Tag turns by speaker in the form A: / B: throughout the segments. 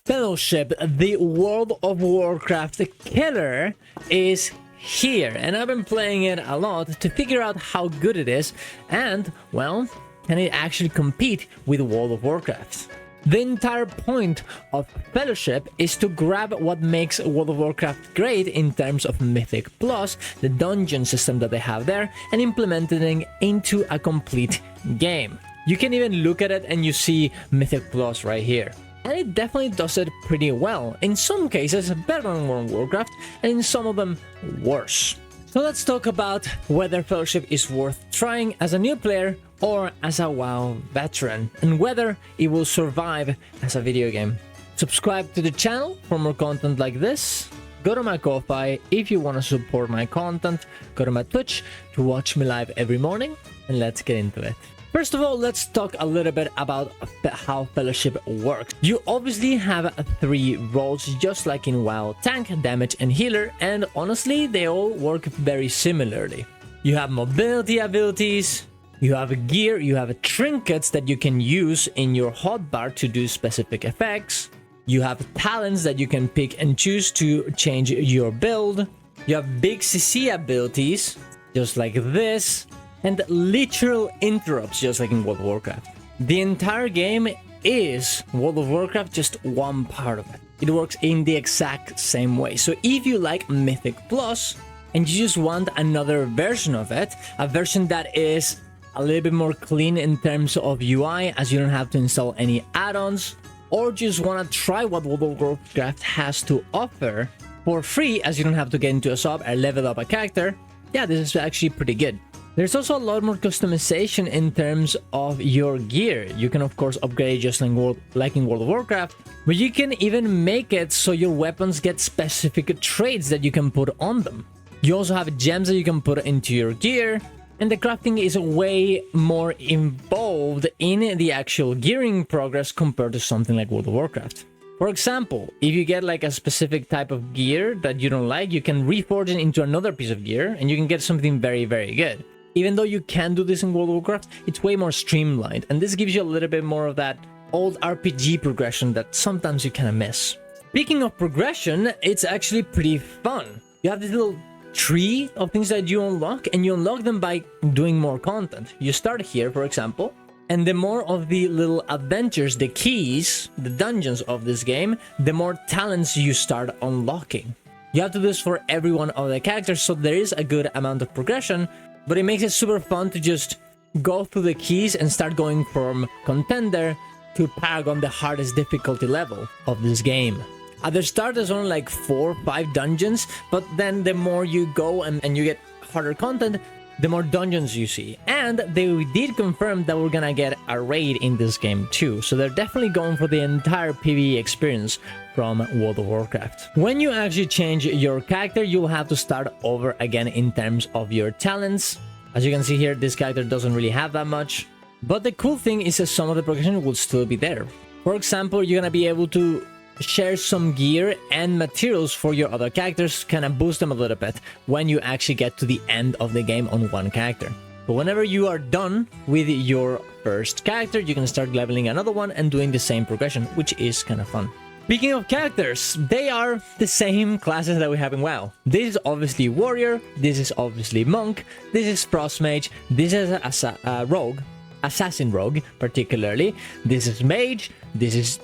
A: Fellowship, the World of Warcraft killer, is here, and I've been playing it a lot to figure out how good it is and, well, can it actually compete with World of Warcraft? The entire point of Fellowship is to grab what makes World of Warcraft great in terms of Mythic Plus, the dungeon system that they have there, and implementing it into a complete game. You can even look at it and you see Mythic Plus right here. And it definitely does it pretty well. In some cases better than World of Warcraft, and in some of them worse. So let's talk about whether Fellowship is worth trying as a new player or as a WoW veteran, and whether it will survive as a video game. Subscribe to the channel for more content like this. Go to my Ko-Fi if you want to support my content. Go to my Twitch to watch me live every morning, and let's get into it. First of all, let's talk a little bit about how Fellowship works. You obviously have 3 roles, just like in WoW: tank, damage, and healer, and honestly, they all work very similarly. You have mobility abilities, you have gear, you have trinkets that you can use in your hotbar to do specific effects, you have talents that you can pick and choose to change your build, you have big CC abilities, just like this, and literal interrupts, just like in World of Warcraft. The entire game is World of Warcraft, just one part of it. It works in the exact same way. So if you like Mythic Plus and you just want another version of it, a version that is a little bit more clean in terms of UI, as you don't have to install any add-ons, or just want to try what World of Warcraft has to offer for free, as you don't have to get into a sub or level up a character, yeah, this is actually pretty good. There's also a lot more customization in terms of your gear. You can of course upgrade just like in World of Warcraft, but you can even make it so your weapons get specific traits that you can put on them. You also have gems that you can put into your gear, and the crafting is way more involved in the actual gearing progress compared to something like World of Warcraft. For example, if you get like a specific type of gear that you don't like, you can reforge it into another piece of gear and you can get something very, very good. Even though you can do this in World of Warcraft, it's way more streamlined, and this gives you a little bit more of that old RPG progression that sometimes you kind of miss. Speaking of progression, it's actually pretty fun. You have this little tree of things that you unlock, and you unlock them by doing more content. You start here, for example, and the more of the little adventures, the keys, the dungeons of this game, the more talents you start unlocking. You have to do this for every one of the characters, so there is a good amount of progression, but it makes it super fun to just go through the keys and start going from contender to paragon, the hardest difficulty level of this game. At the start, there's only like 4 or 5 dungeons, but then the more you go and you get harder content, the more dungeons you see. And they did confirm that we're gonna get a raid in this game too, so they're definitely going for the entire PvE experience from World of Warcraft. When you actually change your character, you'll have to start over again in terms of your talents. As you can see here, this character doesn't really have that much, but the cool thing is that some of the progression will still be there. For example, you're gonna be able to share some gear and materials for your other characters, kind of boost them a little bit when you actually get to the end of the game on one character. But whenever you are done with your first character, you can start leveling another one and doing the same progression, which is kind of fun. Speaking of characters, they are the same classes that we have in WoW. This is obviously Warrior, this is obviously Monk, this is Frost Mage, this is a Rogue, Assassin Rogue particularly, this is Mage, this is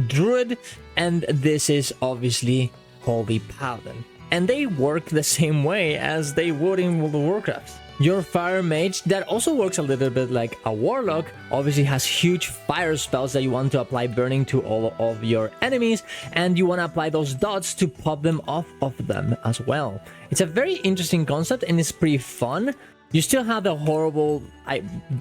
A: Druid, and this is obviously Holy Paladin. And they work the same way as they would in World of Warcraft. Your Fire Mage, that also works a little bit like a Warlock, obviously has huge fire spells that you want to apply burning to all of your enemies, and you want to apply those dots to pop them off of them as well. It's a very interesting concept and it's pretty fun. You still have the horrible,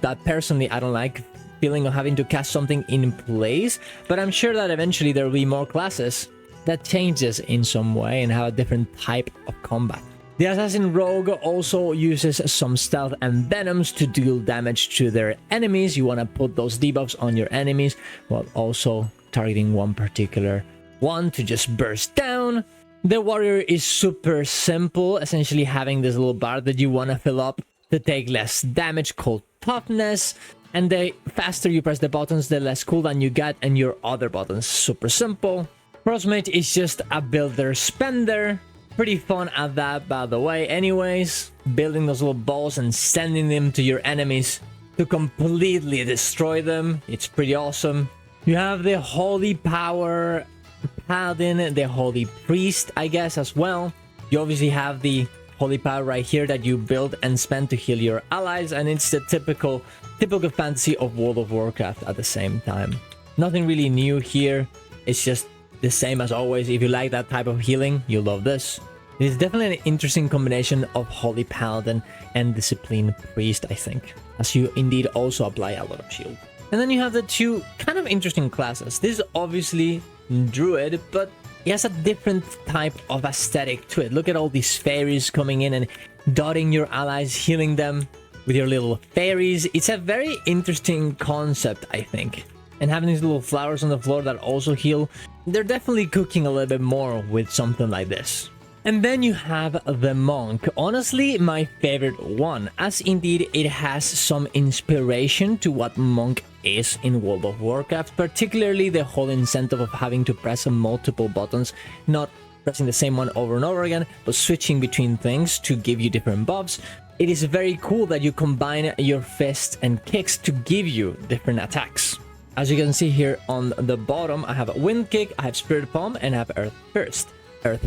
A: that personally I don't like, feeling of having to cast something in place, but I'm sure that eventually there will be more classes that changes in some way and have a different type of combat. The Assassin Rogue also uses some stealth and venoms to deal damage to their enemies. You want to put those debuffs on your enemies while also targeting one particular one to just burst down. The Warrior is super simple, essentially having this little bar that you want to fill up to take less damage called Toughness. And the faster you press the buttons, the less cooldown you get, and your other buttons. Super simple. Frostmage is just a builder spender. Pretty fun at that, by the way. Anyways, building those little balls and sending them to your enemies to completely destroy them. It's pretty awesome. You have the Holy Power Paladin, the Holy Priest, I guess, as well. You obviously have the Holy Power right here that you build and spend to heal your allies, and it's the typical fantasy of World of Warcraft at the same time. Nothing really new here. It's just the same as always. If you like that type of healing, you'll love this. It is definitely an interesting combination of Holy Paladin and Discipline Priest, I think, as you indeed also apply a lot of shield. And then you have the two kind of interesting classes. This is obviously Druid, but it has a different type of aesthetic to it. Look at all these fairies coming in and dotting your allies, healing them with your little fairies. It's a very interesting concept, I think. And having these little flowers on the floor that also heal, they're definitely cooking a little bit more with something like this. And then you have the Monk. Honestly, my favorite one, as indeed it has some inspiration to what Monk is in World of Warcraft, particularly the whole incentive of having to press multiple buttons, not pressing the same one over and over again, but switching between things to give you different buffs. It is very cool that you combine your fists and kicks to give you different attacks. As you can see here on the bottom, I have a Wind Kick, I have Spirit Palm, and I have Earth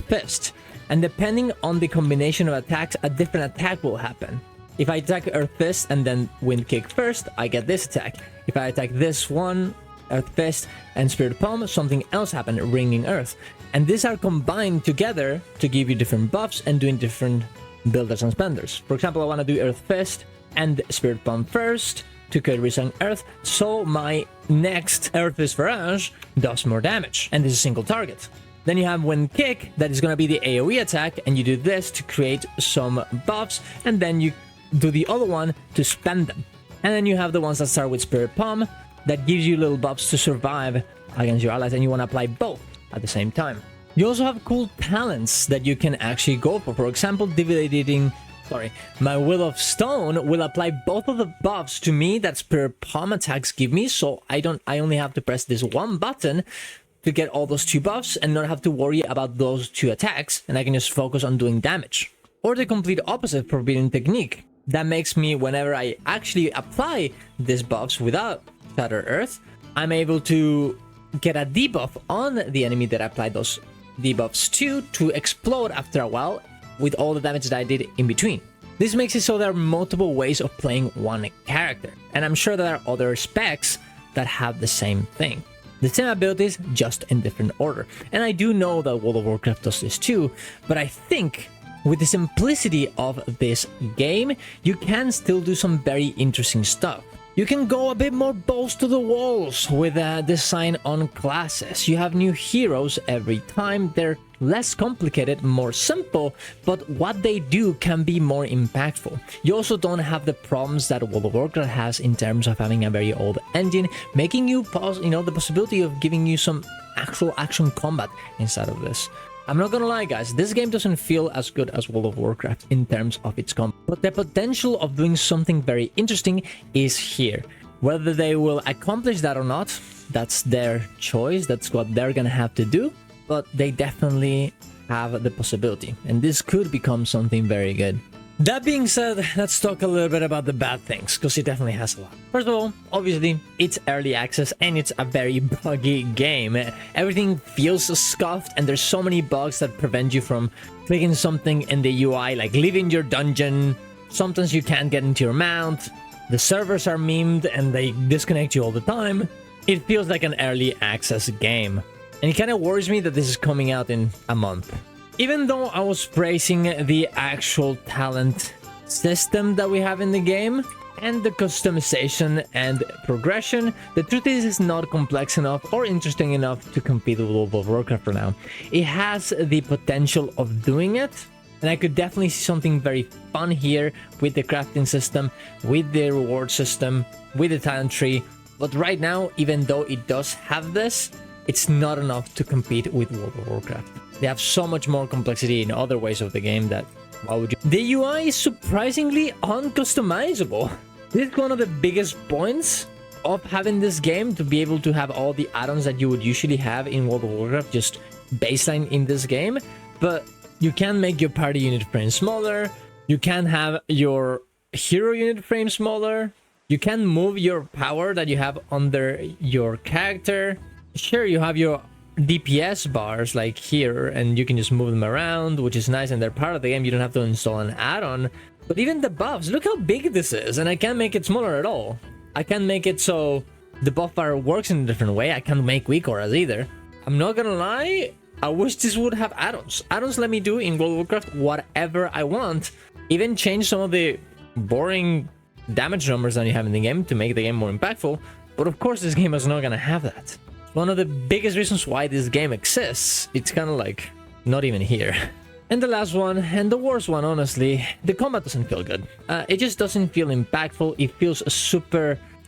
A: Fist. And depending on the combination of attacks, a different attack will happen. If I attack Earth Fist and then Wind Kick first, I get this attack. If I attack this one, Earth Fist and Spirit Palm, something else happens, Ringing Earth. And these are combined together to give you different buffs and doing different builders and spenders. For example, I want to do Earth Fist and Spirit Palm first to create Resang Earth, so my next Earth Fist Barrage does more damage, and this is a single target. Then you have Wind Kick, that is going to be the AoE attack, and you do this to create some buffs, and then you do the other one to spend them. And then you have the ones that start with Spirit Palm, that gives you little buffs to survive against your allies, and you want to apply both at the same time. You also have cool talents that you can actually go for. For example, my Will of Stone will apply both of the buffs to me that Spirit Palm attacks give me, so I only have to press this one button to get all those two buffs and not have to worry about those two attacks, and I can just focus on doing damage. Or the complete opposite, Forbidden Technique. That makes me, whenever I actually apply these buffs without Shatter Earth, I'm able to get a debuff on the enemy that I applied those debuffs to explode after a while with all the damage that I did in between. This makes it so there are multiple ways of playing one character, and I'm sure there are other specs that have the same thing. The same abilities, just in different order. And I do know that World of Warcraft does this too, but I think with the simplicity of this game, you can still do some very interesting stuff. You can go a bit more balls to the walls with a design on classes. You have new heroes every time. They're less complicated, more simple, but what they do can be more impactful. You also don't have the problems that World of Warcraft has in terms of having a very old engine, making you the possibility of giving you some actual action combat inside of this. I'm not gonna lie, guys, this game doesn't feel as good as World of Warcraft in terms of its combat, but the potential of doing something very interesting is here. Whether they will accomplish that or not, that's their choice, that's what they're gonna have to do, but they definitely have the possibility, and this could become something very good. That being said, let's talk a little bit about the bad things, because it definitely has a lot. First of all, obviously, it's early access and it's a very buggy game. Everything feels scuffed and there's so many bugs that prevent you from clicking something in the UI, like leaving your dungeon. Sometimes you can't get into your mount. The servers are memed and they disconnect you all the time. It feels like an early access game. And it kind of worries me that this is coming out in a month. Even though I was praising the actual talent system that we have in the game and the customization and progression, the truth is it's not complex enough or interesting enough to compete with World of Warcraft for now. It has the potential of doing it, and I could definitely see something very fun here with the crafting system, with the reward system, with the talent tree. But right now, even though it does have this, it's not enough to compete with World of Warcraft. They have so much more complexity in other ways of the game that why would you? The UI is surprisingly uncustomizable. This is one of the biggest points of having this game to be able to have all the add-ons that you would usually have in World of Warcraft just baseline in this game, but you can make your party unit frame smaller, you can have your hero unit frame smaller, you can move your power that you have under your character. Sure, you have your DPS bars like here, and you can just move them around, which is nice, and they're part of the game. You don't have to install an add-on. But even the buffs, look how big this is, and I can't make it smaller at all. I can't make it so the buff bar works in a different way. I can't make weak auras either. I'm not gonna lie, I wish this would have add-ons. Add-ons let me do in World of Warcraft whatever I want. Even change some of the boring damage numbers that you have in the game to make the game more impactful. But of course this game is not gonna have that. One of the biggest reasons why this game exists, it's kind of like not even here. And the last one, and the worst one, honestly, the combat doesn't feel good. It just doesn't feel impactful. It feels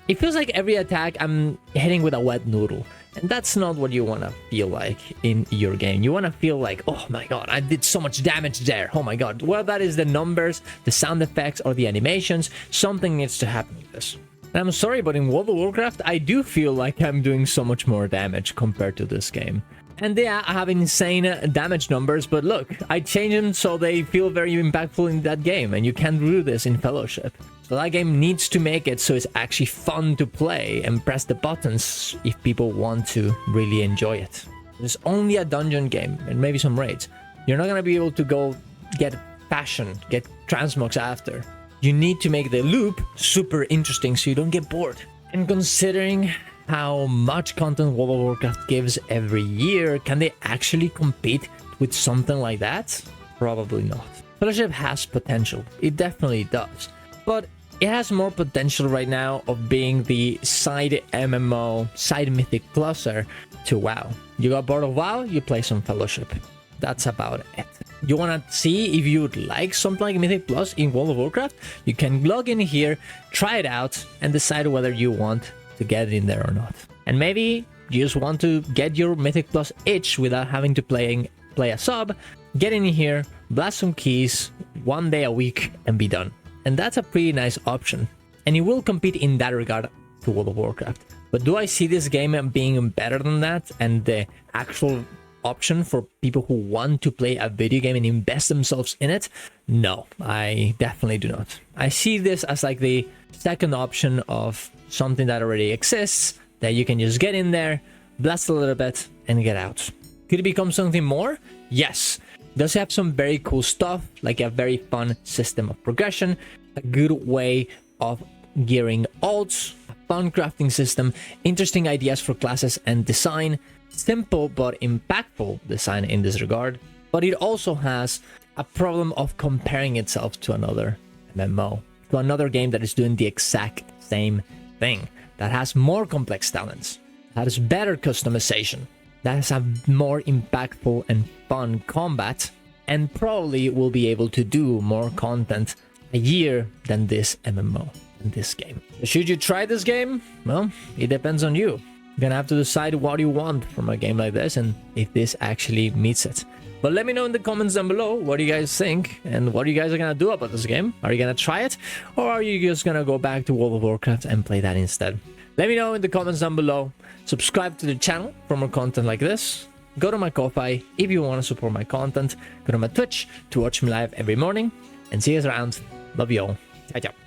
A: it feels like every attack I'm hitting with a wet noodle. And that's not what you want to feel like in your game. You want to feel like, oh my god, I did so much damage there. Oh my god. Well, that is the numbers, the sound effects, or the animations. Something needs to happen with this. And I'm sorry, but in World of Warcraft, I do feel like I'm doing so much more damage compared to this game. And yeah, I have insane damage numbers, but look, I change them so they feel very impactful in that game, and you can't do this in Fellowship. So that game needs to make it so it's actually fun to play and press the buttons if people want to really enjoy it. It's only a dungeon game and maybe some raids. You're not gonna be able to go get fashion, get transmogs after. You need to make the loop super interesting so you don't get bored. And considering how much content World of Warcraft gives every year, can they actually compete with something like that? Probably not. Fellowship has potential. It definitely does. But it has more potential right now of being the side MMO, side Mythic Pluser to WoW. You got bored of WoW, you play some Fellowship. That's about it. You want to see if you would like something like Mythic Plus in World of Warcraft? You can log in here, try it out, and decide whether you want to get it in there or not. And maybe you just want to get your Mythic Plus itch without having to play a sub. Get in here, blast some keys, 1 day a week, and be done. And that's a pretty nice option. And it will compete in that regard to World of Warcraft. But do I see this game being better than that and the actual option for people who want to play a video game and invest themselves in it? No, I definitely do not. I see this as like the second option of something that already exists, that you can just get in there, blast a little bit, and get out. Could it become something more? Yes. Does it have some very cool stuff, like a very fun system of progression, a good way of gearing ults, a fun crafting system, interesting ideas for classes and design, simple but impactful design in this regard. But it also has a problem of comparing itself to another MMO, to another game that is doing the exact same thing, that has more complex talents, that has better customization, that has a more impactful and fun combat, and probably will be able to do more content a year than this MMO and this game. Should you try this game? Well, it depends on you. You're gonna have to decide what you want from a game like this and if this actually meets it. But let me know in the comments down below what you guys think and what you guys are gonna do about this game. Are you gonna try it, or are you just gonna go back to World of Warcraft and play that instead? Let me know in the comments down below. Subscribe to the channel for more content like this. Go to my Ko-Fi if you want to support my content. Go to my Twitch to watch me live every morning. And see you around. Love you all. Ciao, ciao.